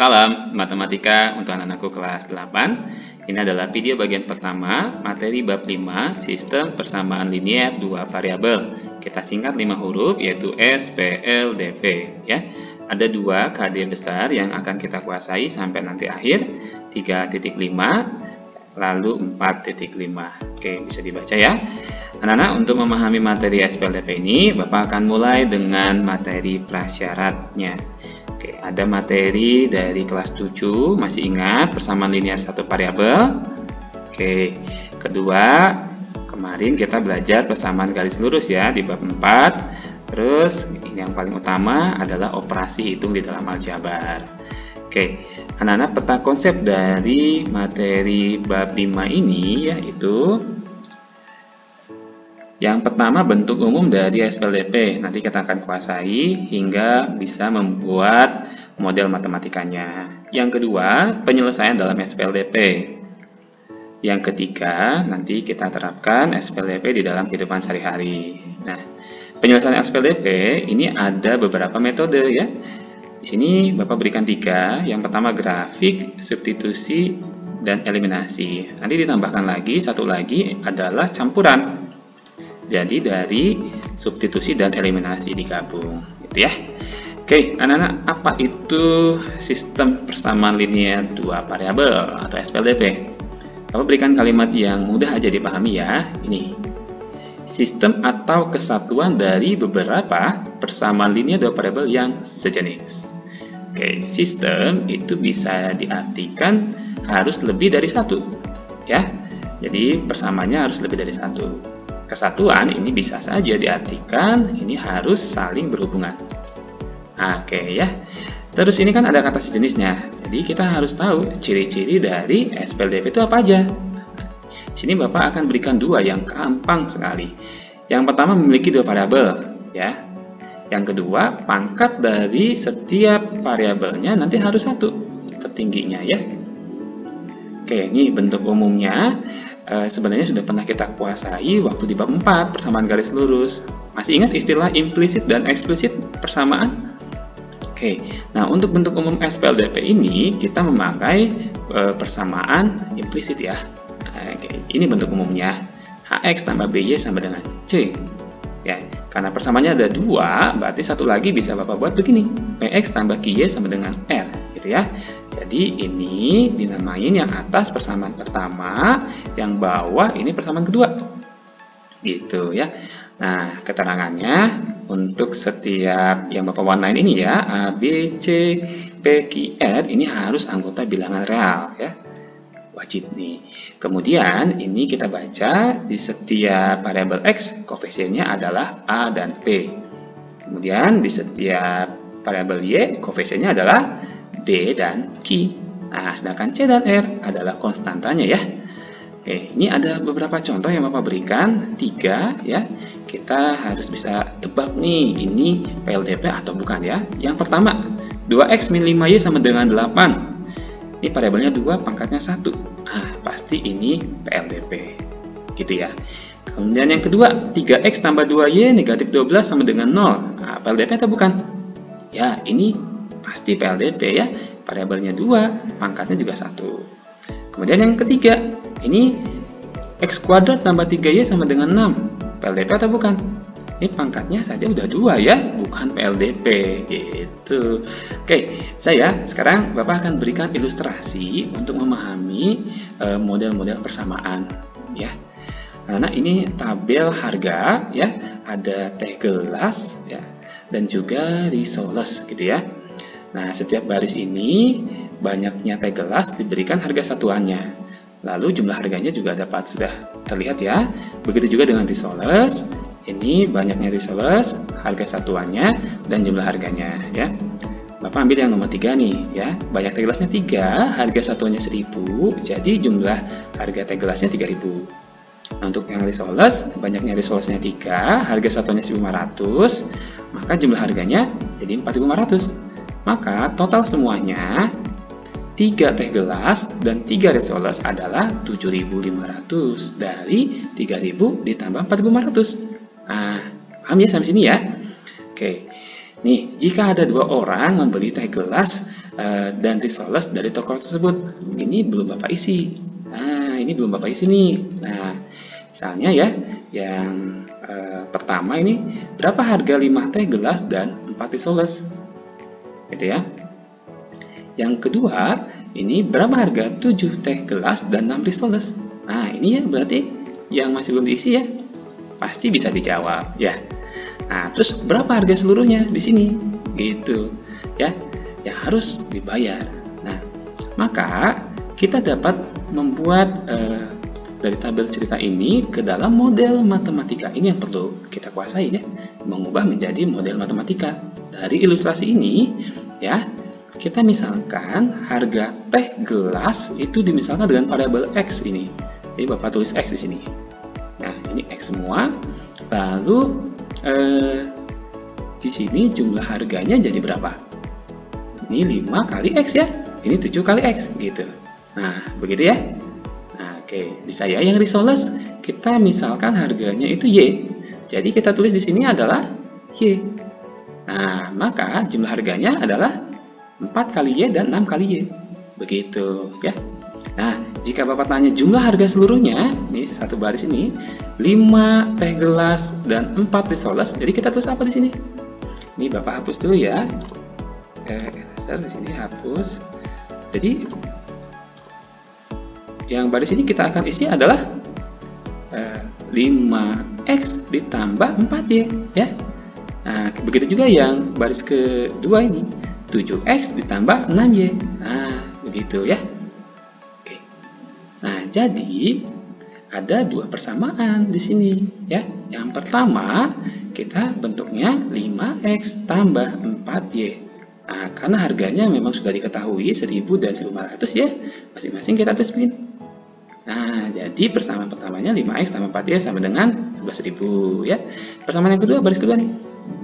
Salam Matematika untuk anak-anakku kelas 8. Ini adalah video bagian pertama, materi bab 5, sistem persamaan linier dua variabel. Kita singkat 5 huruf, yaitu SPLDV. Ya. Ada 2 KD besar yang akan kita kuasai sampai nanti akhir, 3.5, lalu 4.5. Oke, bisa dibaca ya. Anak-anak, untuk memahami materi SPLDV ini, Bapak akan mulai dengan materi prasyaratnya. Oke, ada materi dari kelas 7, masih ingat persamaan linear satu variabel. Oke, kedua, kemarin kita belajar persamaan garis lurus ya di bab 4. Terus, ini yang paling utama adalah operasi hitung di dalam aljabar. Oke, anak-anak, peta konsep dari materi bab 5 ini yaitu yang pertama, bentuk umum dari SPLDV. Nanti kita akan kuasai hingga bisa membuat model matematikanya. Yang kedua, penyelesaian dalam SPLDV. Yang ketiga, nanti kita terapkan SPLDV di dalam kehidupan sehari-hari. Nah, penyelesaian SPLDV ini ada beberapa metode ya. Di sini Bapak berikan 3. Yang pertama, grafik, substitusi, dan eliminasi. Nanti ditambahkan lagi, satu lagi adalah campuran. Jadi dari substitusi dan eliminasi digabung, gitu ya. Oke, anak-anak, apa itu sistem persamaan linear dua variabel atau SPLDV? Bapak berikan kalimat yang mudah aja dipahami ya. Ini sistem atau kesatuan dari beberapa persamaan linear dua variabel yang sejenis. Oke, sistem itu bisa diartikan harus lebih dari satu, ya. Jadi persamaannya harus lebih dari satu. Kesatuan ini bisa saja diartikan ini harus saling berhubungan. Oke ya. Terus ini kan ada kata sejenisnya. Jadi kita harus tahu ciri-ciri dari SPLDV itu apa aja. Di sini Bapak akan berikan 2 yang gampang sekali. Yang pertama, memiliki 2 variabel ya. Yang kedua, pangkat dari setiap variabelnya nanti harus 1 tertingginya ya. Oke, ini bentuk umumnya. Sebenarnya sudah pernah kita kuasai waktu di bab 4 persamaan garis lurus. Masih ingat istilah implisit dan eksplisit persamaan? Oke, nah untuk bentuk umum SPLDV ini kita memakai persamaan implisit ya. Oke, ini bentuk umumnya. HX tambah BY sama dengan C. Ya, karena persamaannya ada 2, berarti satu lagi bisa Bapak buat begini. PX tambah QY sama dengan R, gitu ya. Jadi ini dinamain yang atas persamaan pertama, yang bawah ini persamaan kedua. Gitu ya. Nah, keterangannya untuk setiap yang Bapak warnain ini ya, A, B, C, P, Q, R ini harus anggota bilangan real ya. Wajib nih. Kemudian ini kita baca di setiap variabel X koefisiennya adalah A dan P. Kemudian di setiap variabel Y koefisiennya adalah D dan Q. Nah, sedangkan C dan R adalah konstantanya ya. Oke, ini ada beberapa contoh yang Bapak berikan, 3 ya. Kita harus bisa tebak nih, ini PLDV atau bukan ya. Yang pertama, 2X min 5Y sama dengan 8. Ini variabelnya 2, pangkatnya 1. Nah, pasti ini PLDV. Gitu ya. Kemudian yang kedua, 3X tambah 2Y negatif 12 sama dengan 0. Nah, PLDV atau bukan? Ya, ini pasti PLDV ya. Variabelnya 2, pangkatnya juga 1. Kemudian yang ketiga, ini X kuadrat tambah 3Y sama dengan 6. PLDV atau bukan? Ini pangkatnya saja udah 2 ya, bukan PLDV gitu. Oke, sekarang Bapak akan berikan ilustrasi untuk memahami model-model persamaan ya. Nah, ini tabel harga ya, ada teh gelas ya, dan juga risoles gitu ya. Nah, setiap baris ini banyaknya teh gelas diberikan harga satuannya. Lalu jumlah harganya juga dapat sudah terlihat ya. Begitu juga dengan risoles. Ini banyaknya risoles, harga satuannya, dan jumlah harganya ya. Bapak ambil yang nomor 3 nih ya. Banyak teh gelasnya 3, harga satuannya 1000, jadi jumlah harga teh gelasnya 3000. Nah, untuk yang risoles, banyaknya risolesnya 3, harga satuannya 1500, maka jumlah harganya jadi 4500. Maka total semuanya 3 teh gelas dan 3 risoles adalah 7500. Dari 3000 ditambah 4500. Nah, paham ya sampai sini ya? Oke. Nih, jika ada 2 orang membeli teh gelas dan risoles dari toko tersebut. Ini belum Bapak isi. Nah, ini belum Bapak isi nih. Nah, misalnya ya, yang pertama ini berapa harga 5 teh gelas dan 4 risoles? Gitu ya. Yang kedua, ini berapa harga 7 teh gelas dan 6 risoles? Nah, ini ya berarti yang masih belum diisi ya. Pasti bisa dijawab ya. Nah, terus berapa harga seluruhnya di sini? Gitu ya. Yang harus dibayar. Nah, maka kita dapat membuat dari tabel cerita ini ke dalam model matematika. Ini yang perlu kita kuasai ya. Mengubah menjadi model matematika. Dari ilustrasi ini ya, kita misalkan harga teh gelas itu dimisalkan dengan variabel X ini. Jadi Bapak tulis X di sini. Nah, ini X semua. Lalu di sini jumlah harganya jadi berapa? Ini 5 kali X ya. Ini 7 kali X gitu. Nah, begitu ya. Nah, oke, bisa ya. Yang risoles kita misalkan harganya itu Y. Jadi kita tulis di sini adalah Y. Nah, maka jumlah harganya adalah 4 kali Y dan 6 kali Y. Begitu ya. Nah, jika Bapak tanya jumlah harga seluruhnya, nih satu baris ini, 5 teh gelas dan 4 risoles. Jadi kita tulis apa di sini? Ini Bapak hapus dulu ya. Eraser di sini hapus. Jadi yang baris ini kita akan isi adalah 5X ditambah 4Y ya. Nah, begitu juga yang baris kedua ini. 7X ditambah 6Y. Nah, begitu ya. Oke. Nah, jadi ada dua persamaan di sini ya. Yang pertama, kita bentuknya 5X tambah 4Y. Nah, karena harganya memang sudah diketahui 1000 dan 1500 ya. Masing-masing kita tulis begini. Nah, jadi persamaan pertamanya 5X tambah 4Y sama dengan 11.000 ya. Persamaan yang kedua, baris kedua nih.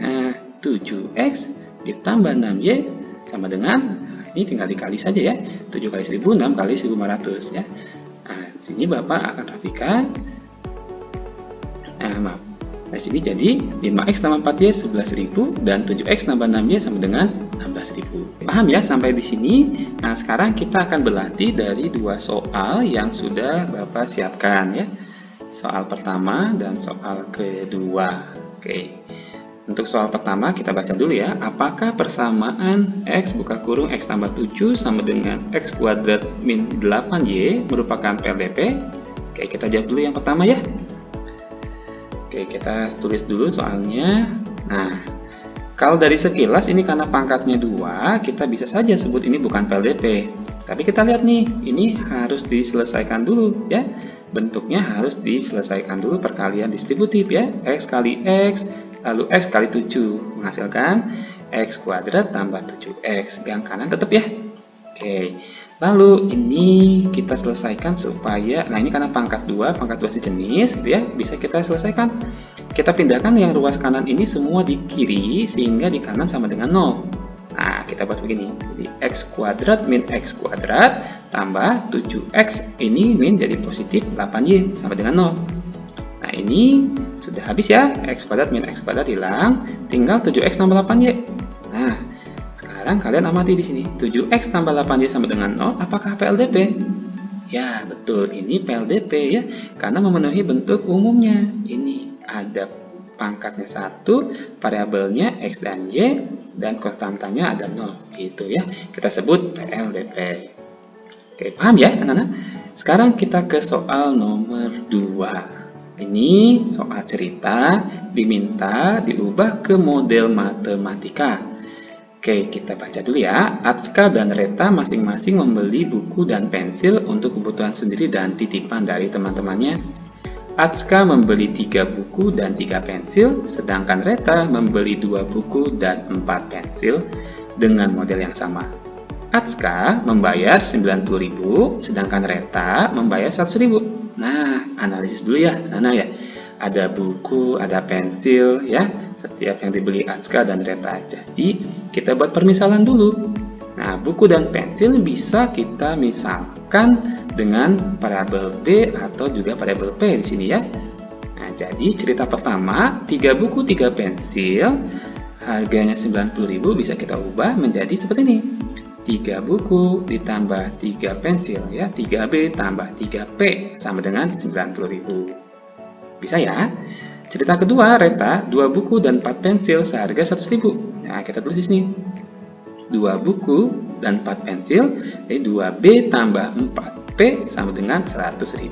Nah, 7X ditambah 6Y sama dengan, nah, ini tinggal dikali saja ya, 7 kali 1000, 6 kali 1500 ya. Nah, di sini Bapak akan rapikan. Nah, maaf. Nah, sini jadi 5X tambah 4Y 11.000 dan 7X tambah 6Y sama dengan 16.000. Paham ya sampai di sini? Nah, sekarang kita akan berlatih dari dua soal yang sudah Bapak siapkan ya. Soal pertama dan soal kedua. Oke. Untuk soal pertama kita baca dulu ya. Apakah persamaan X buka kurung X tambah 7 sama dengan X kuadrat min 8Y merupakan PLDP? Oke, kita jawab dulu yang pertama ya. Oke, kita tulis dulu soalnya. Nah, kalau dari sekilas ini karena pangkatnya 2, kita bisa saja sebut ini bukan PLDP. Tapi kita lihat nih, ini harus diselesaikan dulu ya. Bentuknya harus diselesaikan dulu perkalian distributif ya. X kali X, lalu X kali 7 menghasilkan X kuadrat tambah 7X. Yang kanan tetap ya. Oke. Lalu ini kita selesaikan supaya, nah ini karena pangkat 2 sejenis gitu ya, bisa kita selesaikan. Kita pindahkan yang ruas kanan ini semua di kiri sehingga di kanan sama dengan 0. Nah, kita buat begini. Jadi X kuadrat min X kuadrat tambah 7X ini min jadi positif 8Y sama dengan 0. Nah, ini sudah habis ya. X kuadrat min X kuadrat hilang, tinggal 7X tambah 8Y. Nah, sekarang kalian amati di sini. 7X tambah 8Y sama dengan 0, apakah PLDP? Ya, betul. Ini PLDP ya. Karena memenuhi bentuk umumnya. Ini ada pangkatnya 1, variabelnya X dan Y, dan konstantanya ada 0. Gitu ya. Kita sebut PLDP. Oke, paham ya anak-anak? Sekarang kita ke soal nomor 2. Ini soal cerita diminta diubah ke model matematika. Oke, kita baca dulu ya. Atska dan Reta masing-masing membeli buku dan pensil untuk kebutuhan sendiri dan titipan dari teman-temannya. Atska membeli 3 buku dan 3 pensil, sedangkan Reta membeli 2 buku dan 4 pensil dengan model yang sama. Atska membayar 90.000, sedangkan Reta membayar 100.000. Nah, analisis dulu ya, Nana ya. Ada buku, ada pensil ya, setiap yang dibeli Atska dan Reta. Jadi, kita buat permisalan dulu. Nah, buku dan pensil bisa kita misalkan dengan variabel B atau juga variabel P di sini ya. Nah, jadi cerita pertama, 3 buku, 3 pensil, harganya 90.000 bisa kita ubah menjadi seperti ini. 3 buku ditambah 3 pensil, ya, 3B tambah 3P sama dengan 90.000. Bisa ya? Cerita kedua, Reta, 2 buku dan 4 pensil seharga 100.000. Nah, kita tulis di sini. 2 buku dan 4 pensil, jadi 2B tambah 4P sama dengan 100.000.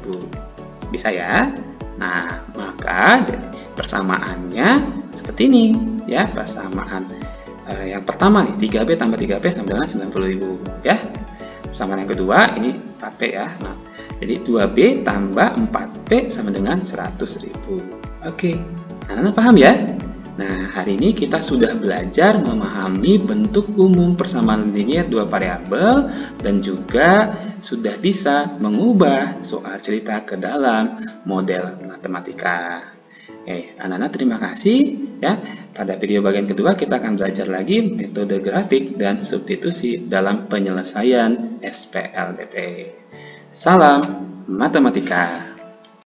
Bisa ya? Nah, maka jadi persamaannya seperti ini, ya, persamaan yang pertama nih, 3B tambah 3P sama dengan 90.000, ya. Persamaan yang kedua, ini 4P ya. Nah, jadi 2B tambah 4P sama dengan 100.000. Oke, anak-anak paham ya? Nah, hari ini kita sudah belajar memahami bentuk umum persamaan linier dua variabel dan juga sudah bisa mengubah soal cerita ke dalam model matematika. Anak-anak terima kasih ya. Pada video bagian kedua kita akan belajar lagi metode grafik dan substitusi dalam penyelesaian SPLDP. Salam matematika.